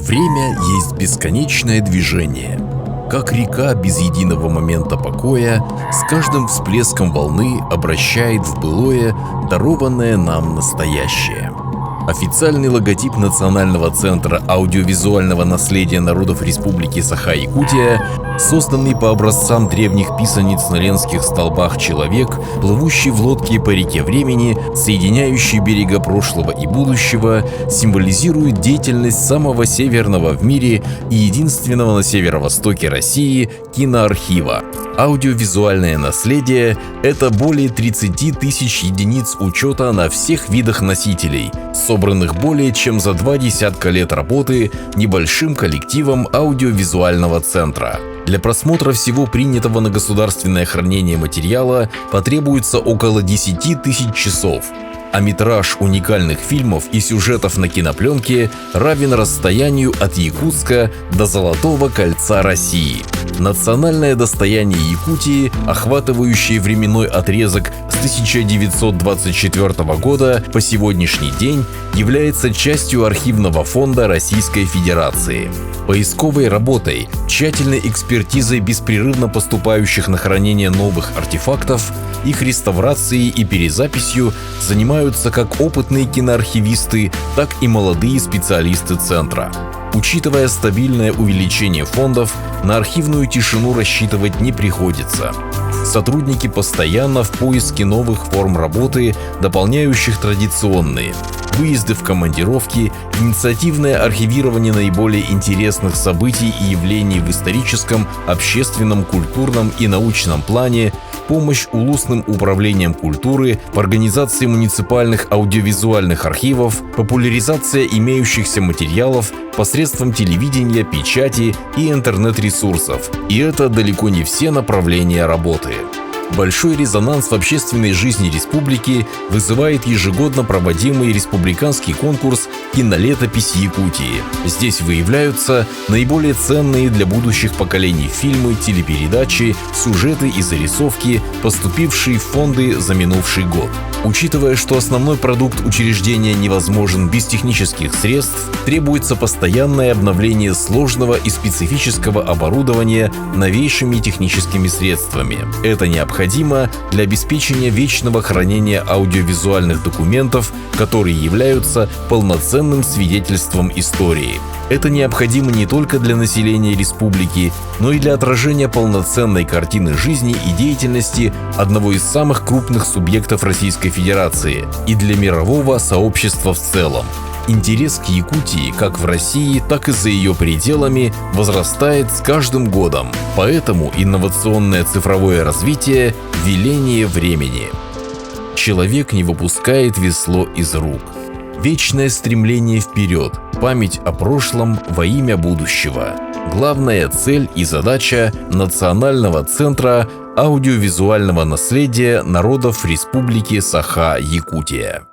Время есть бесконечное движение. Как река без единого момента покоя, с каждым всплеском волны обращает в былое дарованное нам настоящее. Официальный логотип Национального центра аудиовизуального наследия народов Республики Саха-Якутия, созданный по образцам древних писаниц на ленских столбах человек, плывущий в лодке по реке времени, соединяющий берега прошлого и будущего, символизирует деятельность самого северного в мире и единственного на северо-востоке России киноархива. Аудиовизуальное наследие – это более 30 тысяч единиц учета на всех видах носителей, собранных более чем за 20 лет работы небольшим коллективом аудиовизуального центра. Для просмотра всего принятого на государственное хранение материала потребуется около 10 тысяч часов, а метраж уникальных фильмов и сюжетов на кинопленке равен расстоянию от Якутска до Золотого кольца России. Национальное достояние Якутии, охватывающее временной отрезок с 1924 года по сегодняшний день, является частью архивного фонда Российской Федерации. Поисковой работой, тщательной экспертизой беспрерывно поступающих на хранение новых артефактов, их реставрацией и перезаписью занимаются как опытные киноархивисты, так и молодые специалисты центра. Учитывая стабильное увеличение фондов, на архивную тишину рассчитывать не приходится. Сотрудники постоянно в поиске новых форм работы, дополняющих традиционные. Выезды в командировки, инициативное архивирование наиболее интересных событий и явлений в историческом, общественном, культурном и научном плане, помощь улусным управлениям культуры в организации муниципальных аудиовизуальных архивов, популяризация имеющихся материалов посредством телевидения, печати и интернет-ресурсов. И это далеко не все направления работы. Большой резонанс в общественной жизни республики вызывает ежегодно проводимый республиканский конкурс «Кинолетопись Якутии». Здесь выявляются наиболее ценные для будущих поколений фильмы, телепередачи, сюжеты и зарисовки, поступившие в фонды за минувший год. Учитывая, что основной продукт учреждения невозможен без технических средств, требуется постоянное обновление сложного и специфического оборудования новейшими техническими средствами. Это необходимо для обеспечения вечного хранения аудиовизуальных документов, которые являются полноценным свидетельством истории. Это необходимо не только для населения республики, но и для отражения полноценной картины жизни и деятельности одного из самых крупных субъектов Российской Федерации и для мирового сообщества в целом. Интерес к Якутии как в России, так и за ее пределами возрастает с каждым годом. Поэтому инновационное цифровое развитие – веление времени. Человек не выпускает весло из рук. Вечное стремление вперед, память о прошлом во имя будущего. Главная цель и задача Национального центра аудиовизуального наследия народов Республики Саха-Якутия.